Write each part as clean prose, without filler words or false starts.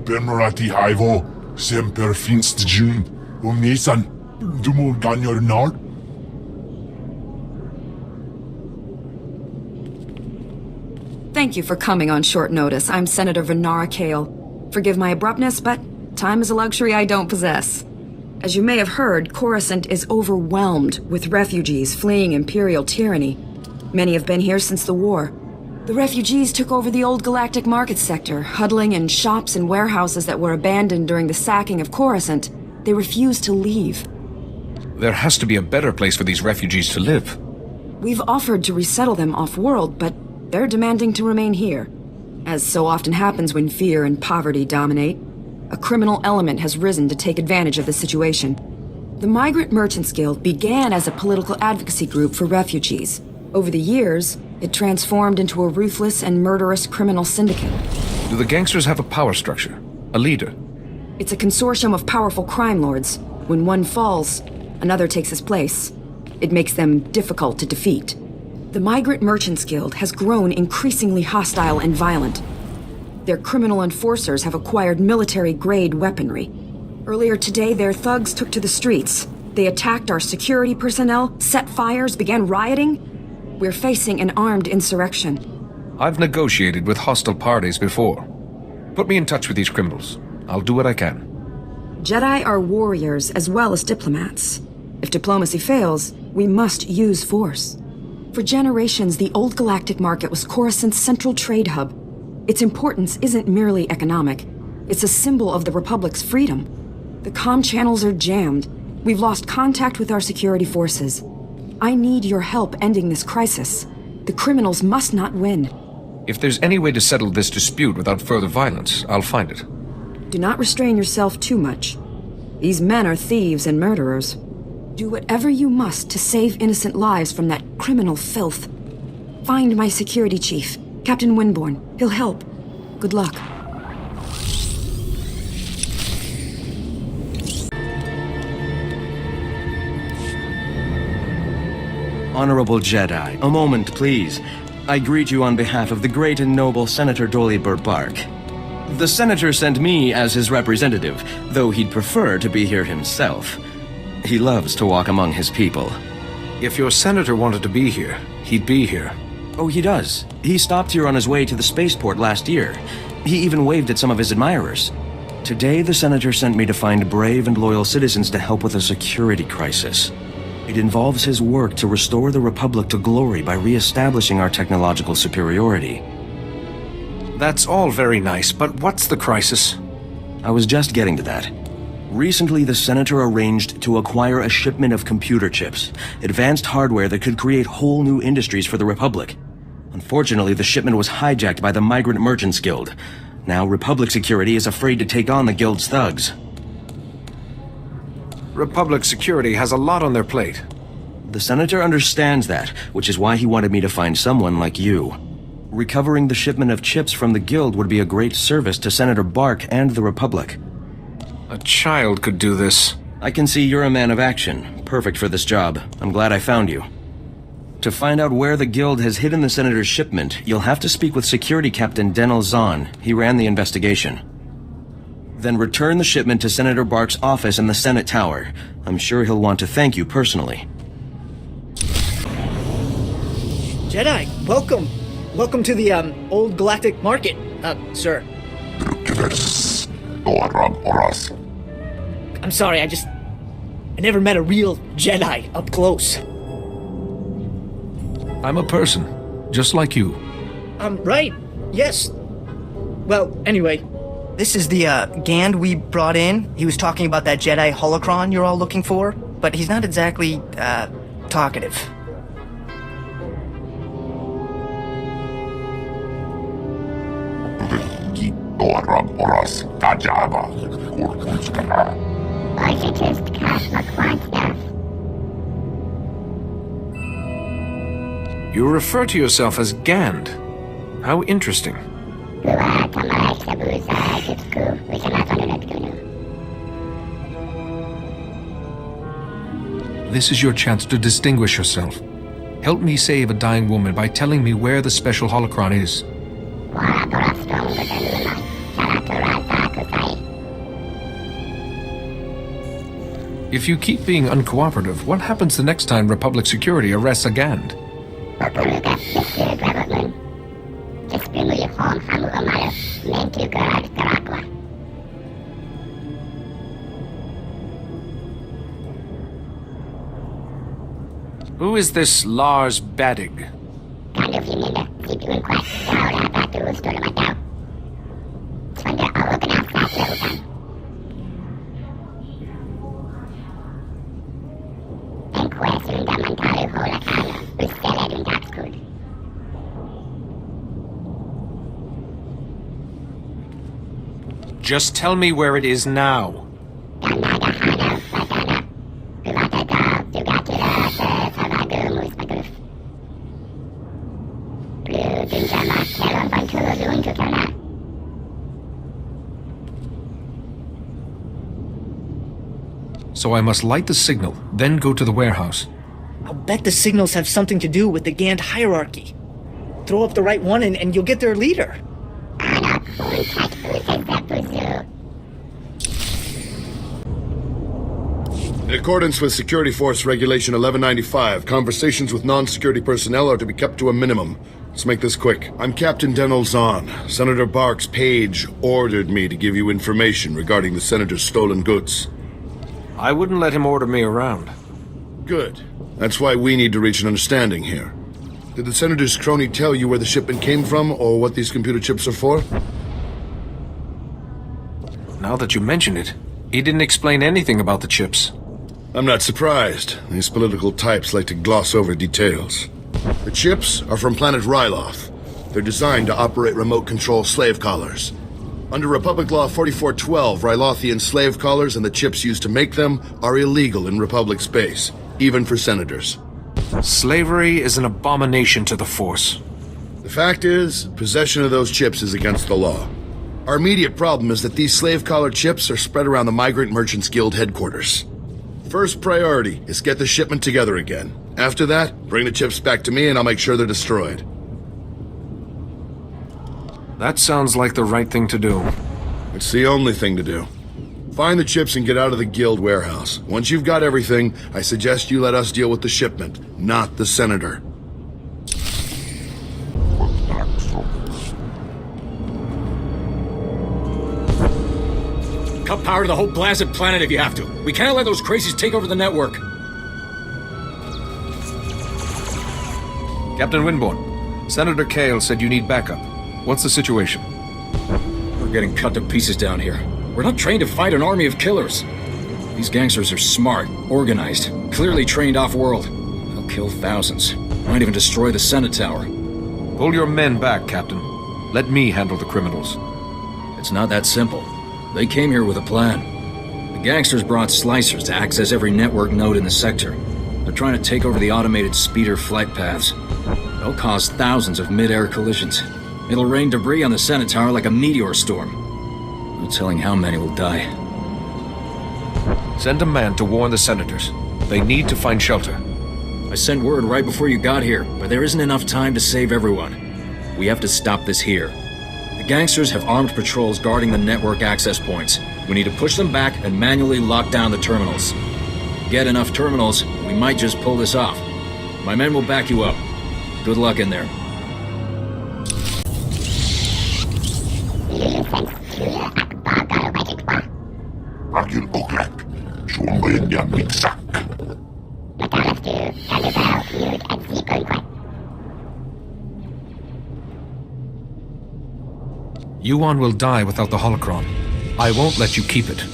Bemerati haivo, semper finst jun, nisan, dumul ganyor nard. Thank you for coming on short notice. I'm Senator Venara Kale. Forgive my abruptness, but time is a luxury I don't possess. As you may have heard, Coruscant is overwhelmed with refugees fleeing Imperial tyranny. Many have been here since the war. The refugees took over the old galactic market sector, huddling in shops and warehouses that were abandoned during the sacking of Coruscant. They refused to leave. There has to be a better place for these refugees to live. We've offered to resettle them off-world, but they're demanding to remain here. As so often happens when fear and poverty dominate, a criminal element has risen to take advantage of the situation. The Migrant Merchants Guild began as a political advocacy group for refugees. Over the years, it transformed into a ruthless and murderous criminal syndicate. Do the gangsters have a power structure? A leader? It's a consortium of powerful crime lords. When one falls, another takes his place. It makes them difficult to defeat. The Migrant Merchants Guild has grown increasingly hostile and violent. Their criminal enforcers have acquired military-grade weaponry. Earlier today, their thugs took to the streets. They attacked our security personnel, set fires, began rioting. We're facing an armed insurrection. I've negotiated with hostile parties before. Put me in touch with these criminals. I'll do what I can. Jedi are warriors as well as diplomats. If diplomacy fails, we must use force. For generations, the old galactic market was Coruscant's central trade hub. Its importance isn't merely economic. It's a symbol of the Republic's freedom. The comm channels are jammed. We've lost contact with our security forces. I need your help ending this crisis. The criminals must not win. If there's any way to settle this dispute without further violence, I'll find it. Do not restrain yourself too much. These men are thieves and murderers. Do whatever you must to save innocent lives from that criminal filth. Find my security chief, Captain Winborn. He'll help. Good luck. Honorable Jedi, a moment, please. I greet you on behalf of the great and noble Senator Dolly Burbark. The Senator sent me as his representative, though he'd prefer to be here himself. He loves to walk among his people. If your senator wanted to be here, he'd be here. Oh, he does. He stopped here on his way to the spaceport last year. He even waved at some of his admirers. Today, the Senator sent me to find brave and loyal citizens to help with a security crisis. It involves his work to restore the Republic to glory by re-establishing our technological superiority. That's all very nice, but what's the crisis? I was just getting to that. Recently, the Senator arranged to acquire a shipment of computer chips, advanced hardware that could create whole new industries for the Republic. Unfortunately, the shipment was hijacked by the Migrant Merchants Guild. Now, Republic security is afraid to take on the Guild's thugs. Republic security has a lot on their plate. The Senator understands that, which is why he wanted me to find someone like you. Recovering the shipment of chips from the Guild would be a great service to Senator Bark and the Republic. A child could do this. I can see you're a man of action. Perfect for this job. I'm glad I found you. To find out where the Guild has hidden the Senator's shipment, you'll have to speak with Security Captain Denel Zahn. He ran the investigation. Then return the shipment to Senator Bark's office in the Senate Tower. I'm sure he'll want to thank you personally. Jedi, welcome. Welcome to the, old galactic market, sir. I'm sorry, I never met a real Jedi up close. I'm a person, just like you. Right. Yes. Well, anyway. This is the, Gand we brought in. He was talking about that Jedi holocron you're all looking for, but he's not exactly, talkative. You refer to yourself as Gand. How interesting. This is your chance to distinguish yourself. Help me save a dying woman by telling me where the special holocron is. If you keep being uncooperative, what happens the next time Republic Security arrests a Gand? Who is this Lars Badig? Just tell me where it is now. So I must light the signal, then go to the warehouse. I'll bet the signals have something to do with the Gand hierarchy. Throw up the right one and you'll get their leader. In accordance with Security Force Regulation 1195, conversations with non-security personnel are to be kept to a minimum. Let's make this quick. I'm Captain Denel Zahn. Senator Bark's page ordered me to give you information regarding the Senator's stolen goods. I wouldn't let him order me around. Good. That's why we need to reach an understanding here. Did the Senator's crony tell you where the shipment came from, or what these computer chips are for? Now that you mention it, he didn't explain anything about the chips. I'm not surprised. These political types like to gloss over details. The chips are from planet Ryloth. They're designed to operate remote control slave collars. Under Republic Law 4412, Rylothian slave collars and the chips used to make them are illegal in Republic space, even for senators. Slavery is an abomination to the Force. The fact is, possession of those chips is against the law. Our immediate problem is that these slave collar chips are spread around the Migrant Merchants Guild headquarters. First priority is get the shipment together again. After that, bring the chips back to me and I'll make sure they're destroyed. That sounds like the right thing to do. It's the only thing to do. Find the chips and get out of the guild warehouse. Once you've got everything, I suggest you let us deal with the shipment, not the Senator. Cut power to the whole blasted planet if you have to. We can't let those crazies take over the network. Captain Winborn, Senator Kale said you need backup. What's the situation? We're getting cut to pieces down here. We're not trained to fight an army of killers. These gangsters are smart, organized, clearly trained off-world. They'll kill thousands. Might even destroy the Senate Tower. Pull your men back, Captain. Let me handle the criminals. It's not that simple. They came here with a plan. The gangsters brought slicers to access every network node in the sector. They're trying to take over the automated speeder flight paths. They'll cause thousands of mid-air collisions. It'll rain debris on the Senate Tower like a meteor storm. No telling how many will die. Send a man to warn the senators. They need to find shelter. I sent word right before you got here, but there isn't enough time to save everyone. We have to stop this here. The gangsters have armed patrols guarding the network access points. We need to push them back and manually lock down the terminals. Get enough terminals, we might just pull this off. My men will back you up. Good luck in there. Yuan will die without the holocron. I won't let you keep it.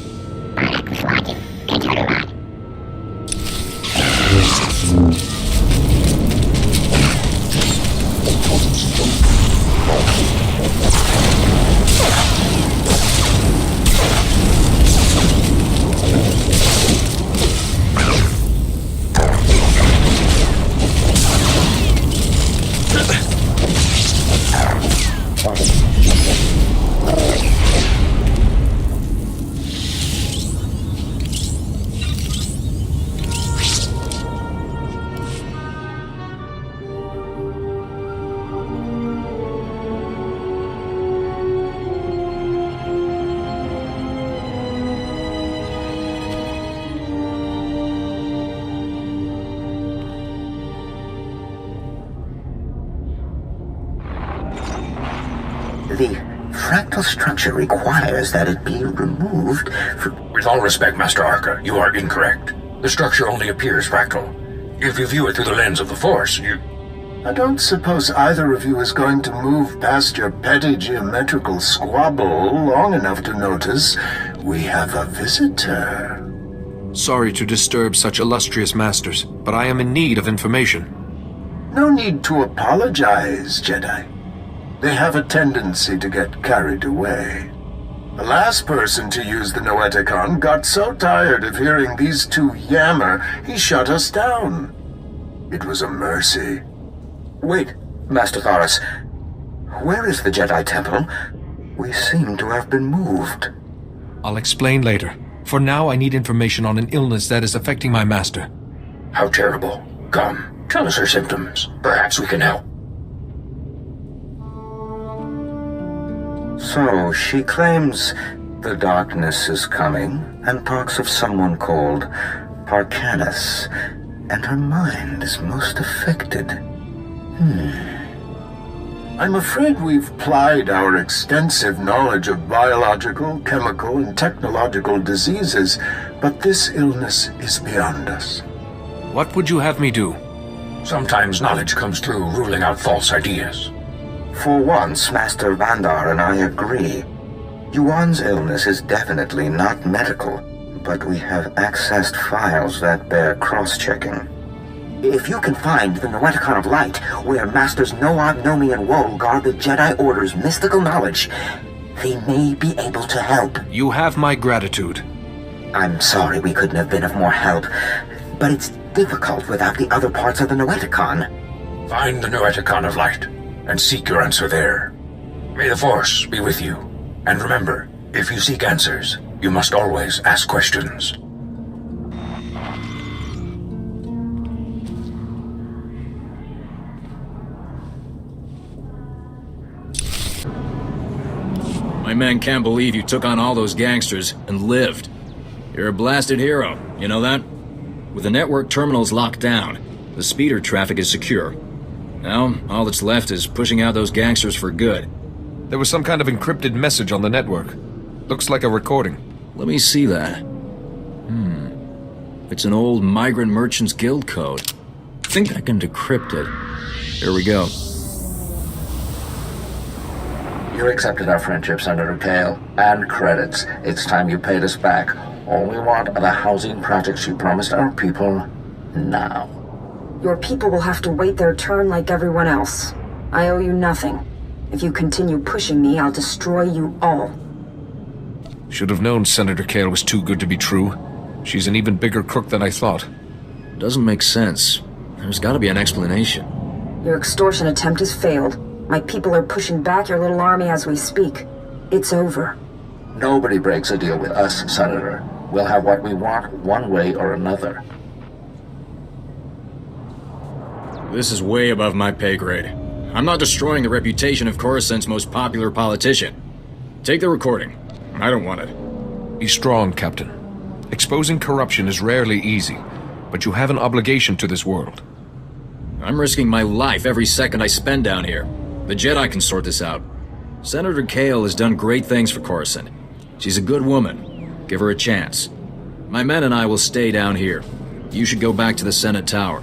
The fractal structure requires that it be removed for... With all respect, Master Arca, you are incorrect. The structure only appears fractal. If you view it through the lens of the Force, you... I don't suppose either of you is going to move past your petty geometrical squabble long enough to notice we have a visitor. Sorry to disturb such illustrious masters, but I am in need of information. No need to apologize, Jedi. They have a tendency to get carried away. The last person to use the Noeticon got so tired of hearing these two yammer, he shut us down. It was a mercy. Wait, Master Thoris. Where is the Jedi Temple? We seem to have been moved. I'll explain later. For now, I need information on an illness that is affecting my master. How terrible. Come, tell us her symptoms. Perhaps we can help. So, she claims the darkness is coming, and talks of someone called Parcanus, and her mind is most affected. I'm afraid we've plied our extensive knowledge of biological, chemical, and technological diseases, but this illness is beyond us. What would you have me do? Sometimes knowledge comes through ruling out false ideas. For once, Master Vandar and I agree. Yuan's illness is definitely not medical, but we have accessed files that bear cross-checking. If you can find the Noeticon of Light, where Masters Noab, Nomi, and Woe guard the Jedi Order's mystical knowledge, they may be able to help. You have my gratitude. I'm sorry we couldn't have been of more help, but it's difficult without the other parts of the Noeticon. Find the Noeticon of Light, and seek your answer there. May the Force be with you. And remember, if you seek answers, you must always ask questions. My men can't believe you took on all those gangsters and lived. You're a blasted hero, you know that? With the network terminals locked down, the speeder traffic is secure. Now, all that's left is pushing out those gangsters for good. There was some kind of encrypted message on the network. Looks like a recording. Let me see that. It's an old Migrant Merchants Guild code. I think I can decrypt it. Here we go. You accepted our friendship, Senator Kale, and credits. It's time you paid us back. All we want are the housing projects you promised our people now. Your people will have to wait their turn like everyone else. I owe you nothing. If you continue pushing me, I'll destroy you all. Should have known Senator Kale was too good to be true. She's an even bigger crook than I thought. Doesn't make sense. There's gotta be an explanation. Your extortion attempt has failed. My people are pushing back your little army as we speak. It's over. Nobody breaks a deal with us, Senator. We'll have what we want one way or another. This is way above my pay grade. I'm not destroying the reputation of Coruscant's most popular politician. Take the recording. I don't want it. Be strong, Captain. Exposing corruption is rarely easy, but you have an obligation to this world. I'm risking my life every second I spend down here. The Jedi can sort this out. Senator Kale has done great things for Coruscant. She's a good woman. Give her a chance. My men and I will stay down here. You should go back to the Senate Tower.